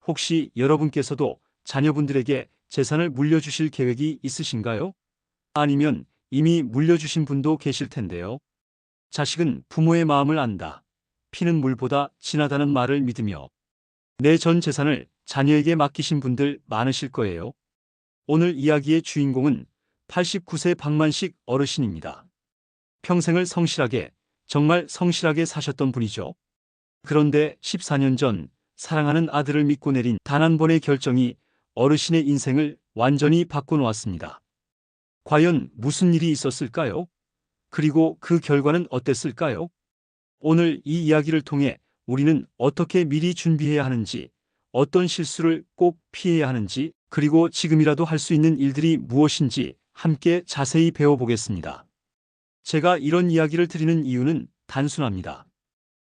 혹시 여러분께서도 자녀분들에게 재산을 물려주실 계획이 있으신가요? 아니면 이미 물려주신 분도 계실 텐데요. 자식은 부모의 마음을 안다. 피는 물보다 진하다는 말을 믿으며 내 전 재산을 자녀에게 맡기신 분들 많으실 거예요. 오늘 이야기의 주인공은 89세 박만식 어르신입니다. 평생을 성실하게, 정말 성실하게 사셨던 분이죠. 그런데 14년 전 사랑하는 아들을 믿고 내린 단 한 번의 결정이 어르신의 인생을 완전히 바꿔놓았습니다. 과연 무슨 일이 있었을까요? 그리고 그 결과는 어땠을까요? 오늘 이 이야기를 통해 우리는 어떻게 미리 준비해야 하는지, 어떤 실수를 꼭 피해야 하는지, 그리고 지금이라도 할 수 있는 일들이 무엇인지 함께 자세히 배워보겠습니다. 제가 이런 이야기를 드리는 이유는 단순합니다.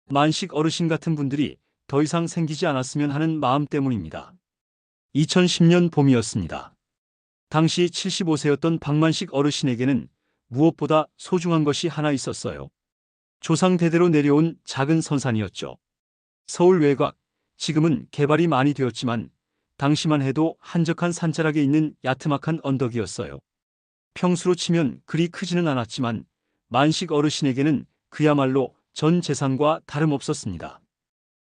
만식 어르신 같은 분들이 더 이상 생기지 않았으면 하는 마음 때문입니다. 2010년 봄이었습니다. 당시 75세였던 박만식 어르신에게는 무엇보다 소중한 것이 하나 있었어요. 조상 대대로 내려온 작은 선산이었죠. 서울 외곽, 지금은 개발이 많이 되었지만 당시만 해도 한적한 산자락에 있는 야트막한 언덕이었어요. 평수로 치면 그리 크지는 않았지만 만식 어르신에게는 그야말로 전 재산과 다름없었습니다.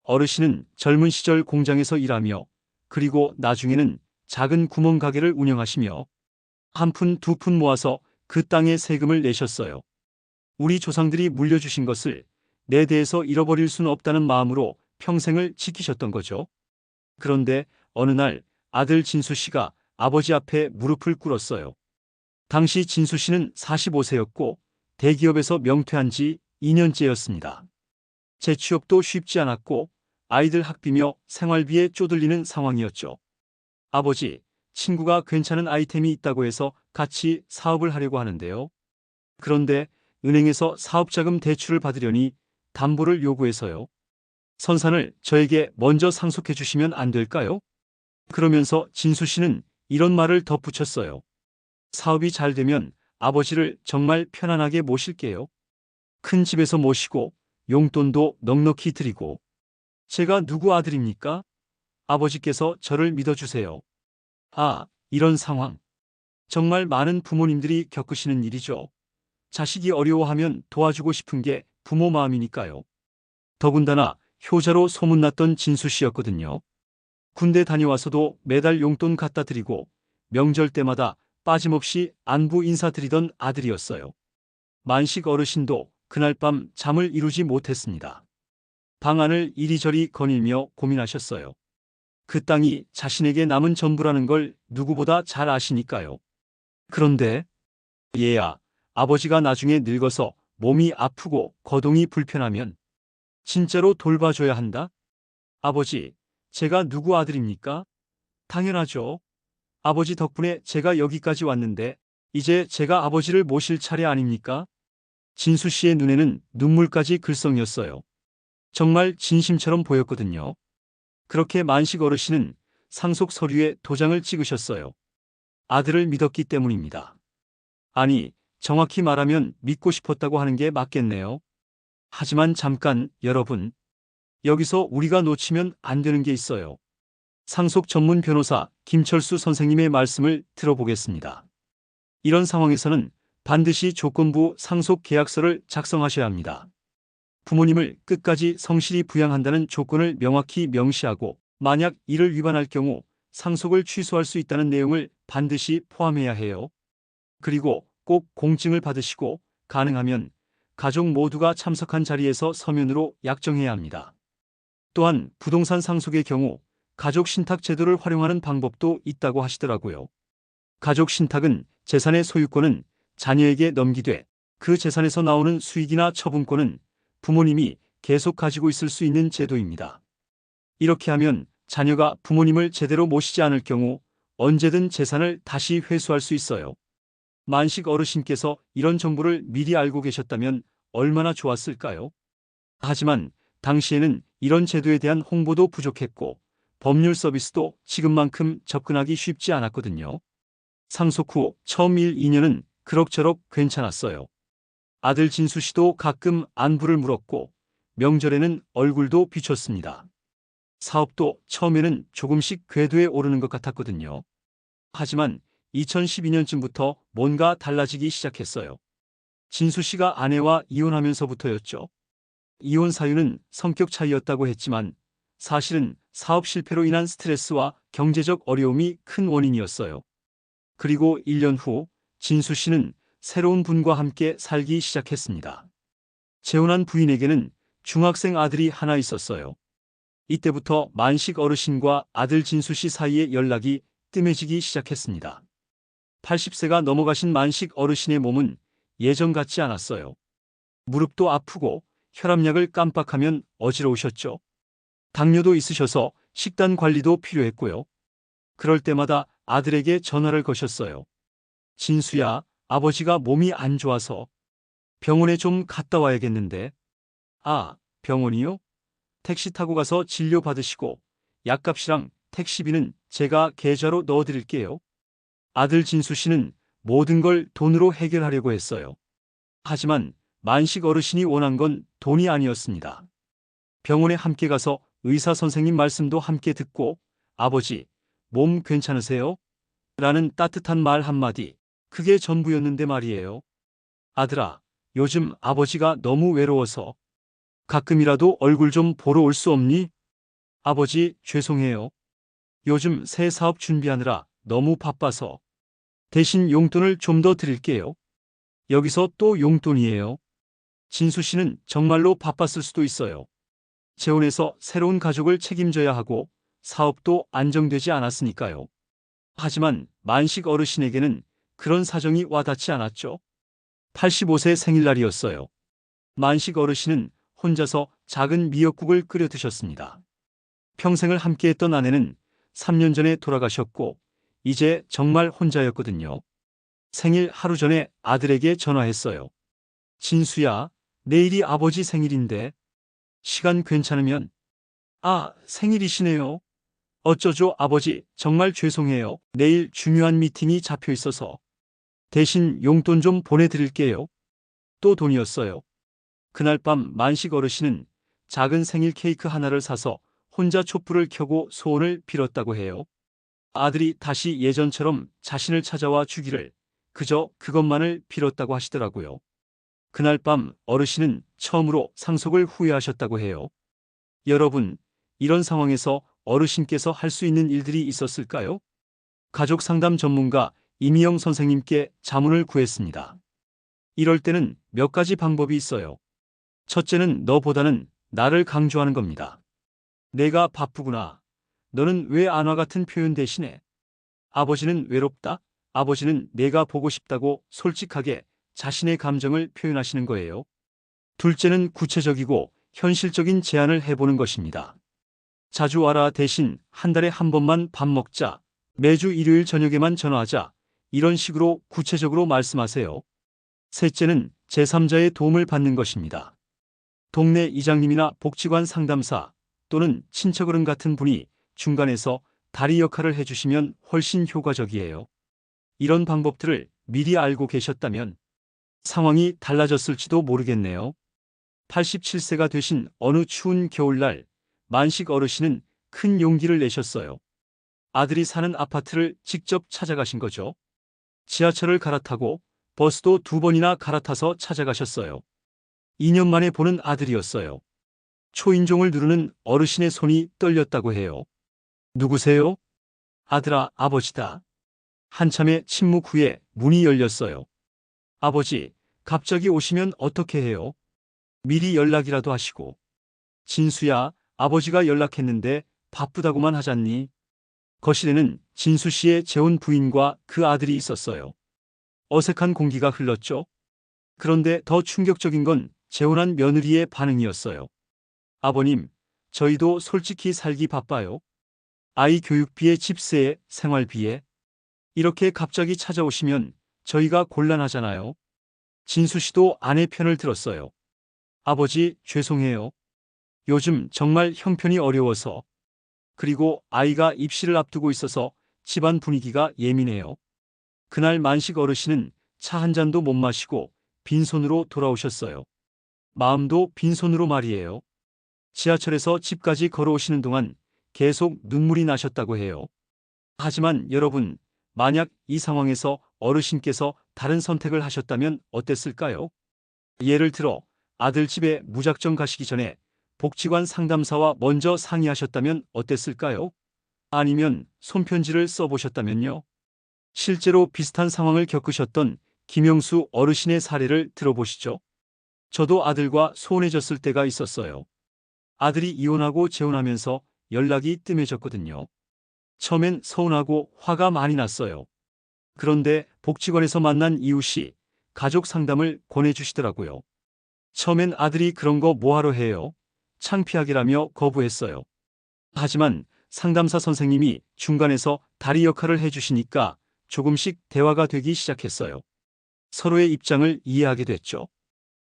어르신은 젊은 시절 공장에서 일하며 그리고 나중에는 작은 구멍 가게를 운영하시며 한 푼 두 푼 모아서 그 땅에 세금을 내셨어요. 우리 조상들이 물려주신 것을 내 대에서 잃어버릴 수는 없다는 마음으로 평생을 지키셨던 거죠. 그런데 어느 날 아들 진수 씨가 아버지 앞에 무릎을 꿇었어요. 당시 진수 씨는 45세였고 대기업에서 명퇴한 지 2년째였습니다. 재취업도 쉽지 않았고 아이들 학비며 생활비에 쪼들리는 상황이었죠. 아버지, 친구가 괜찮은 아이템이 있다고 해서 같이 사업을 하려고 하는데요. 그런데 은행에서 사업자금 대출을 받으려니 담보를 요구해서요. 선산을 저에게 먼저 상속해 주시면 안 될까요? 그러면서 진수 씨는 이런 말을 덧붙였어요. 사업이 잘 되면 아버지를 정말 편안하게 모실게요. 큰 집에서 모시고 용돈도 넉넉히 드리고. 제가 누구 아들입니까? 아버지께서 저를 믿어주세요. 아, 이런 상황. 정말 많은 부모님들이 겪으시는 일이죠. 자식이 어려워하면 도와주고 싶은 게 부모 마음이니까요. 더군다나 효자로 소문났던 진수 씨였거든요. 군대 다녀와서도 매달 용돈 갖다 드리고 명절 때마다 빠짐없이 안부 인사드리던 아들이었어요. 만식 어르신도 그날 밤 잠을 이루지 못했습니다. 방안을 이리저리 거닐며 고민하셨어요. 그 땅이 자신에게 남은 전부라는 걸 누구보다 잘 아시니까요. 그런데 얘야, 아버지가 나중에 늙어서 몸이 아프고 거동이 불편하면 진짜로 돌봐줘야 한다? 아버지, 제가 누구 아들입니까? 당연하죠. 아버지 덕분에 제가 여기까지 왔는데 이제 제가 아버지를 모실 차례 아닙니까? 진수 씨의 눈에는 눈물까지 글썽였어요. 정말 진심처럼 보였거든요. 그렇게 만식 어르신은 상속 서류에 도장을 찍으셨어요. 아들을 믿었기 때문입니다. 아니, 정확히 말하면 믿고 싶었다고 하는 게 맞겠네요. 하지만 잠깐, 여러분. 여기서 우리가 놓치면 안 되는 게 있어요. 상속 전문 변호사 김철수 선생님의 말씀을 들어보겠습니다. 이런 상황에서는 반드시 조건부 상속 계약서를 작성하셔야 합니다. 부모님을 끝까지 성실히 부양한다는 조건을 명확히 명시하고 만약 이를 위반할 경우 상속을 취소할 수 있다는 내용을 반드시 포함해야 해요. 그리고 꼭 공증을 받으시고 가능하면 가족 모두가 참석한 자리에서 서면으로 약정해야 합니다. 또한 부동산 상속의 경우 가족 신탁 제도를 활용하는 방법도 있다고 하시더라고요. 가족 신탁은 재산의 소유권은 자녀에게 넘기되 그 재산에서 나오는 수익이나 처분권은 부모님이 계속 가지고 있을 수 있는 제도입니다. 이렇게 하면 자녀가 부모님을 제대로 모시지 않을 경우 언제든 재산을 다시 회수할 수 있어요. 만식 어르신께서 이런 정보를 미리 알고 계셨다면 얼마나 좋았을까요? 하지만 당시에는 이런 제도에 대한 홍보도 부족했고 법률 서비스도 지금만큼 접근하기 쉽지 않았거든요. 상속 후 처음 1, 2년은 그럭저럭 괜찮았어요. 아들 진수 씨도 가끔 안부를 물었고 명절에는 얼굴도 비췄습니다. 사업도 처음에는 조금씩 궤도에 오르는 것 같았거든요. 하지만 2012년쯤부터 뭔가 달라지기 시작했어요. 진수 씨가 아내와 이혼하면서부터였죠. 이혼 사유는 성격 차이였다고 했지만 사실은 사업 실패로 인한 스트레스와 경제적 어려움이 큰 원인이었어요. 그리고 1년 후 진수 씨는 새로운 분과 함께 살기 시작했습니다. 재혼한 부인에게는 중학생 아들이 하나 있었어요. 이때부터 만식 어르신과 아들 진수 씨 사이의 연락이 뜸해지기 시작했습니다. 80세가 넘어가신 만식 어르신의 몸은 예전 같지 않았어요. 무릎도 아프고 혈압약을 깜빡하면 어지러우셨죠. 당뇨도 있으셔서 식단 관리도 필요했고요. 그럴 때마다 아들에게 전화를 거셨어요. 진수야, 아버지가 몸이 안 좋아서 병원에 좀 갔다 와야겠는데. 아, 병원이요? 택시 타고 가서 진료 받으시고 약값이랑 택시비는 제가 계좌로 넣어드릴게요. 아들 진수 씨는 모든 걸 돈으로 해결하려고 했어요. 하지만 만식 어르신이 원한 건 돈이 아니었습니다. 병원에 함께 가서 의사 선생님 말씀도 함께 듣고 아버지, 몸 괜찮으세요? 라는 따뜻한 말 한마디, 그게 전부였는데 말이에요. 아들아, 요즘 아버지가 너무 외로워서 가끔이라도 얼굴 좀 보러 올 수 없니? 아버지, 죄송해요. 요즘 새 사업 준비하느라 너무 바빠서 대신 용돈을 좀 더 드릴게요. 여기서 또 용돈이에요. 진수 씨는 정말로 바빴을 수도 있어요. 재혼해서 새로운 가족을 책임져야 하고 사업도 안정되지 않았으니까요. 하지만 만식 어르신에게는 그런 사정이 와닿지 않았죠. 85세 생일날이었어요. 만식 어르신은 혼자서 작은 미역국을 끓여 드셨습니다. 평생을 함께했던 아내는 3년 전에 돌아가셨고 이제 정말 혼자였거든요. 생일 하루 전에 아들에게 전화했어요. 진수야, 내일이 아버지 생일인데 시간 괜찮으면. 아, 생일이시네요. 어쩌죠 아버지, 정말 죄송해요. 내일 중요한 미팅이 잡혀 있어서 대신 용돈 좀 보내드릴게요. 또 돈이었어요. 그날 밤 만식 어르신은 작은 생일 케이크 하나를 사서 혼자 촛불을 켜고 소원을 빌었다고 해요. 아들이 다시 예전처럼 자신을 찾아와 주기를 그저 그것만을 빌었다고 하시더라고요. 그날 밤 어르신은 처음으로 상속을 후회하셨다고 해요. 여러분, 이런 상황에서 어르신께서 할 수 있는 일들이 있었을까요? 가족 상담 전문가 이미영 선생님께 자문을 구했습니다. 이럴 때는 몇 가지 방법이 있어요. 첫째는 너보다는 나를 강조하는 겁니다. 내가 바쁘구나. 너는 왜 안 와 같은 표현 대신에 아버지는 외롭다. 아버지는 내가 보고 싶다고 솔직하게 자신의 감정을 표현하시는 거예요. 둘째는 구체적이고 현실적인 제안을 해보는 것입니다. 자주 와라 대신 한 달에 한 번만 밥 먹자. 매주 일요일 저녁에만 전화하자. 이런 식으로 구체적으로 말씀하세요. 셋째는 제3자의 도움을 받는 것입니다. 동네 이장님이나 복지관 상담사 또는 친척어른 같은 분이 중간에서 다리 역할을 해주시면 훨씬 효과적이에요. 이런 방법들을 미리 알고 계셨다면 상황이 달라졌을지도 모르겠네요. 87세가 되신 어느 추운 겨울날 만식 어르신은 큰 용기를 내셨어요. 아들이 사는 아파트를 직접 찾아가신 거죠. 지하철을 갈아타고 버스도 2번이나 갈아타서 찾아가셨어요. 2년 만에 보는 아들이었어요. 초인종을 누르는 어르신의 손이 떨렸다고 해요. 누구세요? 아들아, 아버지다. 한참의 침묵 후에 문이 열렸어요. 아버지, 갑자기 오시면 어떻게 해요? 미리 연락이라도 하시고. 진수야, 아버지가 연락했는데 바쁘다고만 하잖니. 거실에는 진수 씨의 재혼 부인과 그 아들이 있었어요. 어색한 공기가 흘렀죠. 그런데 더 충격적인 건 재혼한 며느리의 반응이었어요. 아버님, 저희도 솔직히 살기 바빠요. 아이 교육비에 집세에 생활비에. 이렇게 갑자기 찾아오시면 저희가 곤란하잖아요. 진수 씨도 아내 편을 들었어요. 아버지, 죄송해요. 요즘 정말 형편이 어려워서. 그리고 아이가 입시를 앞두고 있어서 집안 분위기가 예민해요. 그날 만식 어르신은 차 한 잔도 못 마시고 빈손으로 돌아오셨어요. 마음도 빈손으로 말이에요. 지하철에서 집까지 걸어오시는 동안 계속 눈물이 나셨다고 해요. 하지만 여러분, 만약 이 상황에서 어르신께서 다른 선택을 하셨다면 어땠을까요? 예를 들어 아들 집에 무작정 가시기 전에 복지관 상담사와 먼저 상의하셨다면 어땠을까요? 아니면 손편지를 써보셨다면요? 실제로 비슷한 상황을 겪으셨던 김영수 어르신의 사례를 들어보시죠. 저도 아들과 소원해졌을 때가 있었어요. 아들이 이혼하고 재혼하면서 연락이 뜸해졌거든요. 처음엔 서운하고 화가 많이 났어요. 그런데 복지관에서 만난 이웃이 가족 상담을 권해주시더라고요. 처음엔 아들이 그런 거 뭐하러 해요? 창피하기라며 거부했어요. 하지만 상담사 선생님이 중간에서 다리 역할을 해주시니까 조금씩 대화가 되기 시작했어요. 서로의 입장을 이해하게 됐죠.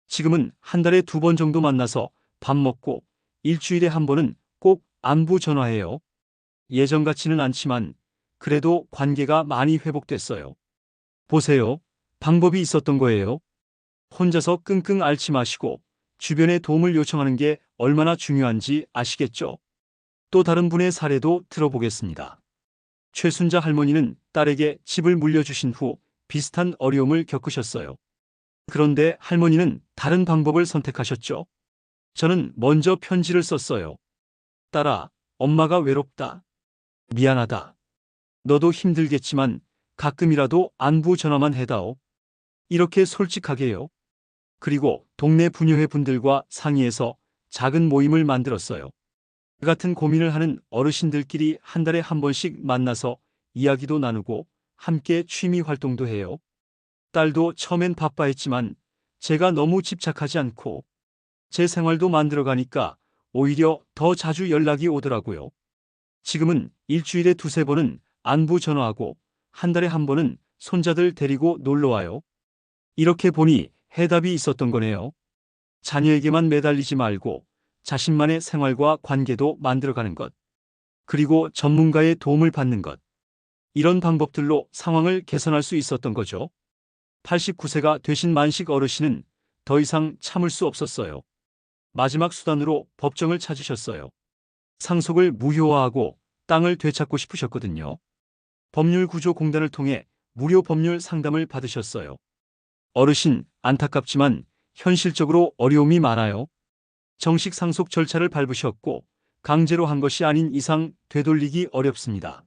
지금은 한 달에 2번 정도 만나서 밥 먹고 일주일에 1번은 꼭 안부 전화해요. 예전 같지는 않지만 그래도 관계가 많이 회복됐어요. 보세요. 방법이 있었던 거예요. 혼자서 끙끙 앓지 마시고 주변에 도움을 요청하는 게 얼마나 중요한지 아시겠죠? 또 다른 분의 사례도 들어보겠습니다. 최순자 할머니는 딸에게 집을 물려주신 후 비슷한 어려움을 겪으셨어요. 그런데 할머니는 다른 방법을 선택하셨죠. 저는 먼저 편지를 썼어요. 딸아, 엄마가 외롭다. 미안하다. 너도 힘들겠지만 가끔이라도 안부 전화만 해다오. 이렇게 솔직하게요. 그리고 동네 부녀회 분들과 상의해서 작은 모임을 만들었어요. 그 같은 고민을 하는 어르신들끼리 한 달에 1번씩 만나서 이야기도 나누고 함께 취미 활동도 해요. 딸도 처음엔 바빠했지만 제가 너무 집착하지 않고 제 생활도 만들어가니까 오히려 더 자주 연락이 오더라고요. 지금은 일주일에 2~3번은 안부 전화하고 한 달에 1번은 손자들 데리고 놀러와요. 이렇게 보니 해답이 있었던 거네요. 자녀에게만 매달리지 말고 자신만의 생활과 관계도 만들어가는 것. 그리고 전문가의 도움을 받는 것. 이런 방법들로 상황을 개선할 수 있었던 거죠. 89세가 되신 만식 어르신은 더 이상 참을 수 없었어요. 마지막 수단으로 법정을 찾으셨어요. 상속을 무효화하고 땅을 되찾고 싶으셨거든요. 법률구조공단을 통해 무료 법률 상담을 받으셨어요. 어르신, 안타깝지만 현실적으로 어려움이 많아요. 정식 상속 절차를 밟으셨고 강제로 한 것이 아닌 이상 되돌리기 어렵습니다.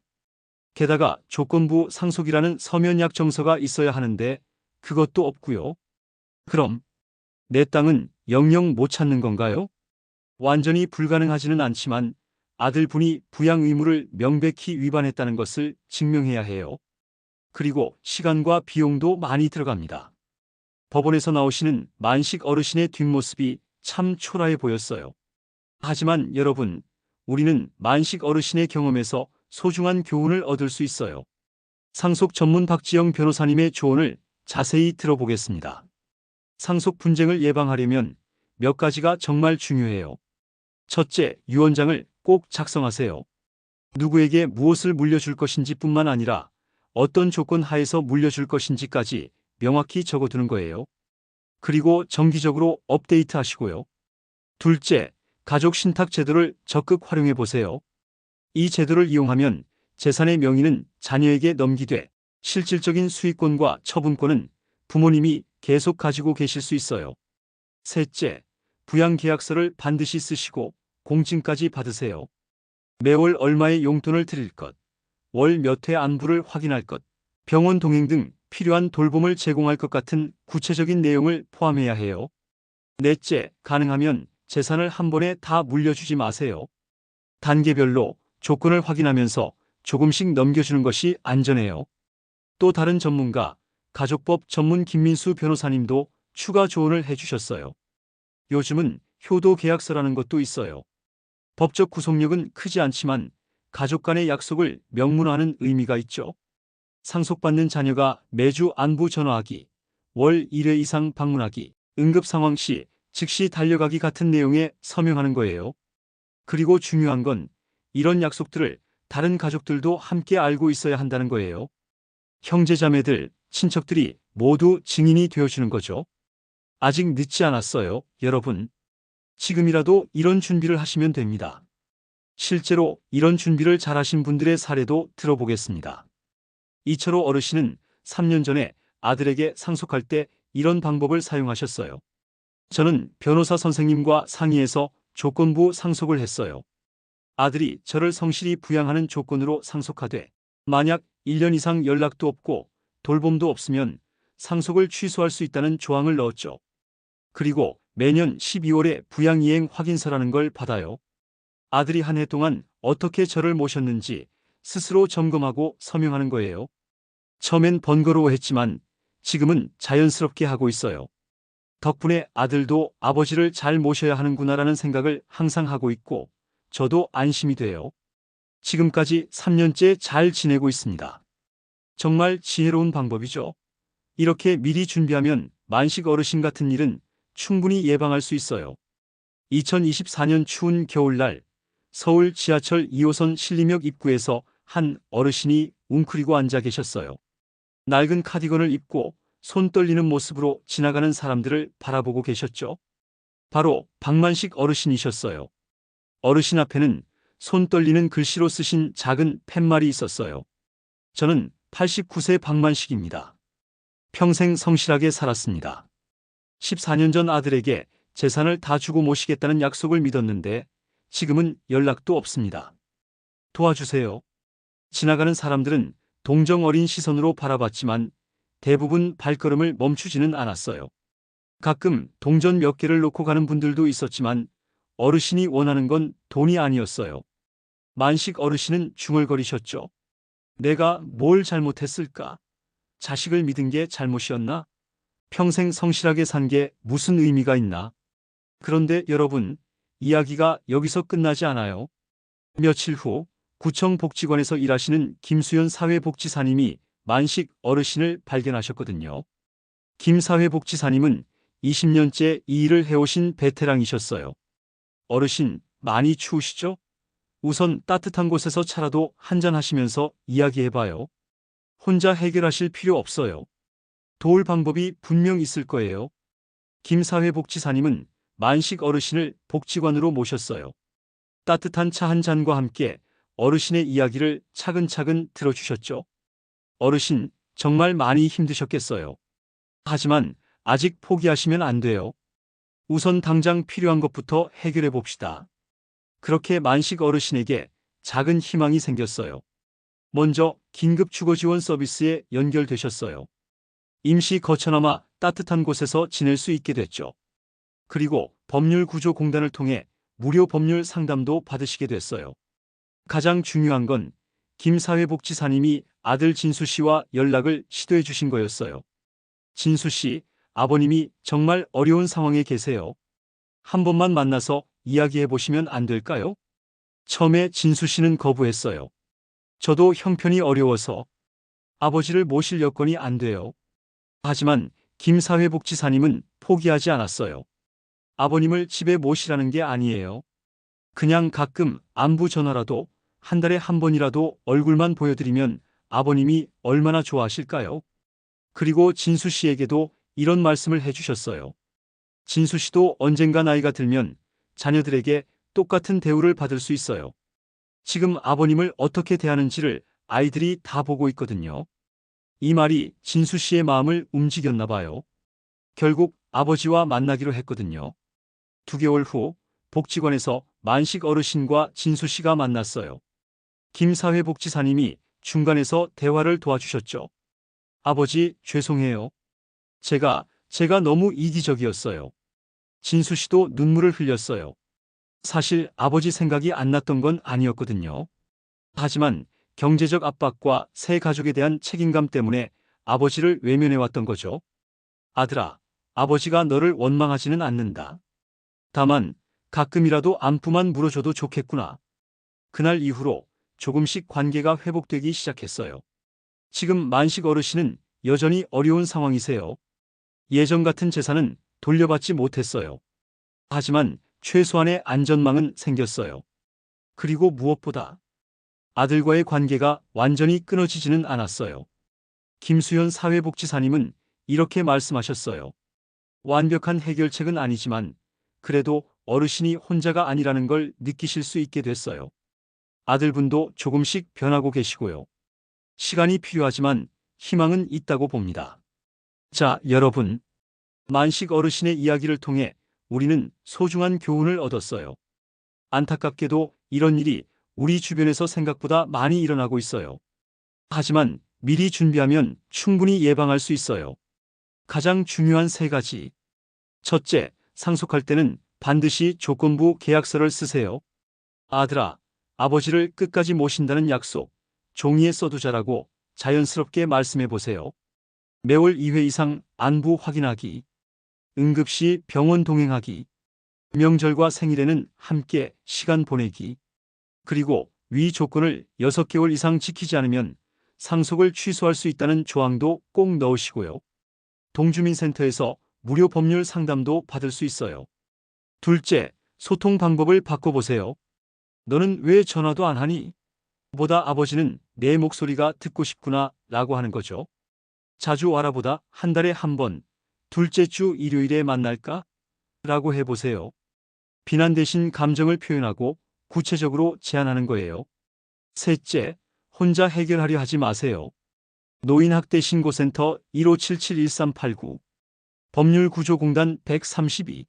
게다가 조건부 상속이라는 서면약 정서가 있어야 하는데 그것도 없고요. 그럼 내 땅은 영영 못 찾는 건가요? 완전히 불가능하지는 않지만 아들분이 부양 의무를 명백히 위반했다는 것을 증명해야 해요. 그리고 시간과 비용도 많이 들어갑니다. 법원에서 나오시는 만식 어르신의 뒷모습이 참 초라해 보였어요. 하지만 여러분, 우리는 만식 어르신의 경험에서 소중한 교훈을 얻을 수 있어요. 상속 전문 박지영 변호사님의 조언을 자세히 들어보겠습니다. 상속 분쟁을 예방하려면 몇 가지가 정말 중요해요. 첫째, 유언장을 꼭 작성하세요. 누구에게 무엇을 물려줄 것인지 뿐만 아니라 어떤 조건 하에서 물려줄 것인지까지 명확히 적어두는 거예요. 그리고 정기적으로 업데이트 하시고요. 둘째, 가족 신탁 제도를 적극 활용해 보세요. 이 제도를 이용하면 재산의 명의는 자녀에게 넘기되 실질적인 수익권과 처분권은 부모님이 계속 가지고 계실 수 있어요. 셋째, 부양계약서를 반드시 쓰시고 공증까지 받으세요. 매월 얼마의 용돈을 드릴 것, 월 몇 회 안부를 확인할 것, 병원 동행 등 필요한 돌봄을 제공할 것 같은 구체적인 내용을 포함해야 해요. 넷째, 가능하면 재산을 한 번에 다 물려주지 마세요. 단계별로 조건을 확인하면서 조금씩 넘겨주는 것이 안전해요. 또 다른 전문가, 가족법 전문 김민수 변호사님도 추가 조언을 해주셨어요. 요즘은 효도 계약서라는 것도 있어요. 법적 구속력은 크지 않지만 가족 간의 약속을 명문화하는 의미가 있죠. 상속받는 자녀가 매주 안부 전화하기, 월 1회 이상 방문하기, 응급 상황 시 즉시 달려가기 같은 내용에 서명하는 거예요. 그리고 중요한 건 이런 약속들을 다른 가족들도 함께 알고 있어야 한다는 거예요. 형제자매들, 친척들이 모두 증인이 되어주는 거죠. 아직 늦지 않았어요, 여러분. 지금이라도 이런 준비를 하시면 됩니다. 실제로 이런 준비를 잘하신 분들의 사례도 들어보겠습니다. 이철호 어르신은 3년 전에 아들에게 상속할 때 이런 방법을 사용하셨어요. 저는 변호사 선생님과 상의해서 조건부 상속을 했어요. 아들이 저를 성실히 부양하는 조건으로 상속하되 만약 1년 이상 연락도 없고 돌봄도 없으면 상속을 취소할 수 있다는 조항을 넣었죠. 그리고 매년 12월에 부양이행 확인서라는 걸 받아요. 아들이 한 해 동안 어떻게 저를 모셨는지 스스로 점검하고 서명하는 거예요. 처음엔 번거로워했지만 지금은 자연스럽게 하고 있어요. 덕분에 아들도 아버지를 잘 모셔야 하는구나라는 생각을 항상 하고 있고 저도 안심이 돼요. 지금까지 3년째 잘 지내고 있습니다. 정말 지혜로운 방법이죠. 이렇게 미리 준비하면 만식 어르신 같은 일은 충분히 예방할 수 있어요. 2024년 추운 겨울날 서울 지하철 2호선 신림역 입구에서 한 어르신이 웅크리고 앉아 계셨어요. 낡은 카디건을 입고 손 떨리는 모습으로 지나가는 사람들을 바라보고 계셨죠. 바로 박만식 어르신이셨어요. 어르신 앞에는 손 떨리는 글씨로 쓰신 작은 팻말이 있었어요. 저는 89세 박만식입니다. 평생 성실하게 살았습니다. 14년 전 아들에게 재산을 다 주고 모시겠다는 약속을 믿었는데 지금은 연락도 없습니다. 도와주세요. 지나가는 사람들은 동정 어린 시선으로 바라봤지만 대부분 발걸음을 멈추지는 않았어요. 가끔 동전 몇 개를 놓고 가는 분들도 있었지만 어르신이 원하는 건 돈이 아니었어요. 만식 어르신은 중얼거리셨죠. 내가 뭘 잘못했을까? 자식을 믿은 게 잘못이었나? 평생 성실하게 산 게 무슨 의미가 있나? 그런데 여러분, 이야기가 여기서 끝나지 않아요. 며칠 후 구청 복지관에서 일하시는 김수연 사회복지사님이 만식 어르신을 발견하셨거든요. 김 사회복지사님은 20년째 이 일을 해오신 베테랑이셨어요. 어르신, 많이 추우시죠? 우선 따뜻한 곳에서 차라도 한잔 하시면서 이야기해봐요. 혼자 해결하실 필요 없어요. 도울 방법이 분명 있을 거예요. 김 사회복지사님은 만식 어르신을 복지관으로 모셨어요. 따뜻한 차 한 잔과 함께 어르신의 이야기를 차근차근 들어주셨죠. 어르신, 정말 많이 힘드셨겠어요. 하지만 아직 포기하시면 안 돼요. 우선 당장 필요한 것부터 해결해 봅시다. 그렇게 만식 어르신에게 작은 희망이 생겼어요. 먼저 긴급 주거 지원 서비스에 연결되셨어요. 임시 거처나마 따뜻한 곳에서 지낼 수 있게 됐죠. 그리고 법률구조공단을 통해 무료 법률 상담도 받으시게 됐어요. 가장 중요한 건 김 사회복지사님이 아들 진수 씨와 연락을 시도해 주신 거였어요. 진수 씨, 아버님이 정말 어려운 상황에 계세요. 한 번만 만나서 이야기해 보시면 안 될까요? 처음에 진수 씨는 거부했어요. 저도 형편이 어려워서 아버지를 모실 여건이 안 돼요. 하지만 김 사회복지사님은 포기하지 않았어요. 아버님을 집에 모시라는 게 아니에요. 그냥 가끔 안부 전화라도 한 달에 한 번이라도 얼굴만 보여드리면 아버님이 얼마나 좋아하실까요? 그리고 진수 씨에게도 이런 말씀을 해주셨어요. 진수 씨도 언젠가 나이가 들면 자녀들에게 똑같은 대우를 받을 수 있어요. 지금 아버님을 어떻게 대하는지를 아이들이 다 보고 있거든요. 이 말이 진수 씨의 마음을 움직였나 봐요. 결국 아버지와 만나기로 했거든요. 2개월 후 복지관에서 만식 어르신과 진수 씨가 만났어요. 김 사회복지사님이 중간에서 대화를 도와주셨죠. 아버지, 죄송해요. 제가 너무 이기적이었어요. 진수 씨도 눈물을 흘렸어요. 사실 아버지 생각이 안 났던 건 아니었거든요. 하지만 경제적 압박과 새 가족에 대한 책임감 때문에 아버지를 외면해왔던 거죠. 아들아, 아버지가 너를 원망하지는 않는다. 다만 가끔이라도 안부만 물어줘도 좋겠구나. 그날 이후로 조금씩 관계가 회복되기 시작했어요. 지금 만식 어르신은 여전히 어려운 상황이세요. 예전 같은 재산은 돌려받지 못했어요. 하지만 최소한의 안전망은 생겼어요. 그리고 무엇보다 아들과의 관계가 완전히 끊어지지는 않았어요. 김수현 사회복지사님은 이렇게 말씀하셨어요. 완벽한 해결책은 아니지만 그래도 어르신이 혼자가 아니라는 걸 느끼실 수 있게 됐어요. 아들분도 조금씩 변하고 계시고요. 시간이 필요하지만 희망은 있다고 봅니다. 자, 여러분. 만식 어르신의 이야기를 통해 우리는 소중한 교훈을 얻었어요. 안타깝게도 이런 일이 우리 주변에서 생각보다 많이 일어나고 있어요. 하지만 미리 준비하면 충분히 예방할 수 있어요. 가장 중요한 세 가지. 첫째, 상속할 때는 반드시 조건부 계약서를 쓰세요. 아들아, 아버지를 끝까지 모신다는 약속, 종이에 써두자라고 자연스럽게 말씀해 보세요. 매월 2회 이상 안부 확인하기, 응급시 병원 동행하기, 명절과 생일에는 함께 시간 보내기, 그리고 위 조건을 6개월 이상 지키지 않으면 상속을 취소할 수 있다는 조항도 꼭 넣으시고요. 동주민센터에서 무료 법률 상담도 받을 수 있어요. 둘째, 소통 방법을 바꿔보세요. 너는 왜 전화도 안 하니? 보다 아버지는 내 목소리가 듣고 싶구나 라고 하는 거죠. 자주 알아보다 한 달에 한 번, 둘째 주 일요일에 만날까? 라고 해보세요. 비난 대신 감정을 표현하고 구체적으로 제안하는 거예요. 셋째, 혼자 해결하려 하지 마세요. 노인학대신고센터 1577-1389, 법률구조공단 132,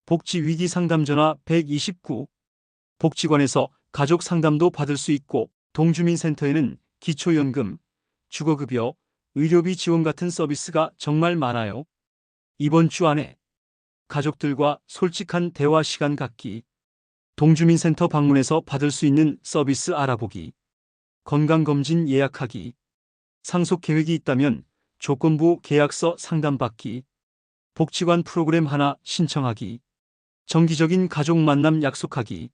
복지위기상담전화 129, 복지관에서 가족상담도 받을 수 있고 동주민센터에는 기초연금, 주거급여, 의료비 지원 같은 서비스가 정말 많아요. 이번 주 안에 가족들과 솔직한 대화 시간 갖기, 동주민센터 방문해서 받을 수 있는 서비스 알아보기, 건강검진 예약하기, 상속 계획이 있다면 조건부 계약서 상담받기, 복지관 프로그램 하나 신청하기, 정기적인 가족 만남 약속하기,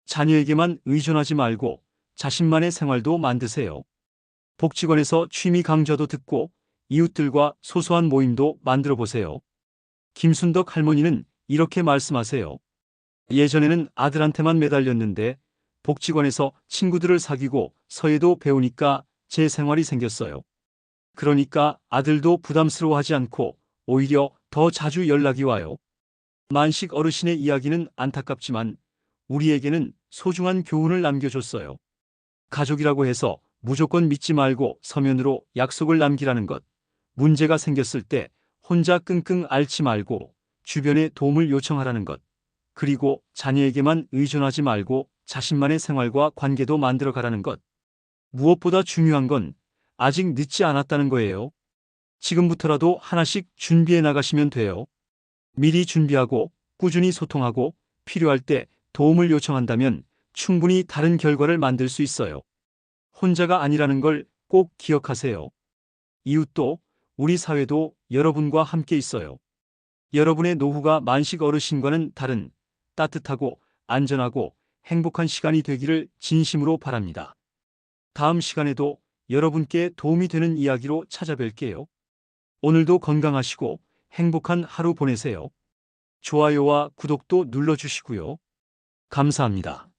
자녀에게만 의존하지 말고 자신만의 생활도 만드세요. 복지관에서 취미 강좌도 듣고 이웃들과 소소한 모임도 만들어 보세요. 김순덕 할머니는 이렇게 말씀하세요. 예전에는 아들한테만 매달렸는데 복지관에서 친구들을 사귀고 서예도 배우니까 제 생활이 생겼어요. 그러니까 아들도 부담스러워하지 않고 오히려 더 자주 연락이 와요. 만식 어르신의 이야기는 안타깝지만 우리에게는 소중한 교훈을 남겨줬어요. 가족이라고 해서 무조건 믿지 말고 서면으로 약속을 남기라는 것. 문제가 생겼을 때 혼자 끙끙 앓지 말고 주변에 도움을 요청하라는 것. 그리고 자녀에게만 의존하지 말고 자신만의 생활과 관계도 만들어 가라는 것. 무엇보다 중요한 건 아직 늦지 않았다는 거예요. 지금부터라도 하나씩 준비해 나가시면 돼요. 미리 준비하고 꾸준히 소통하고 필요할 때 도움을 요청한다면 충분히 다른 결과를 만들 수 있어요. 혼자가 아니라는 걸 꼭 기억하세요. 이웃도 우리 사회도 여러분과 함께 있어요. 여러분의 노후가 만식 어르신과는 다른 따뜻하고 안전하고 행복한 시간이 되기를 진심으로 바랍니다. 다음 시간에도 여러분께 도움이 되는 이야기로 찾아뵐게요. 오늘도 건강하시고 행복한 하루 보내세요. 좋아요와 구독도 눌러주시고요. 감사합니다.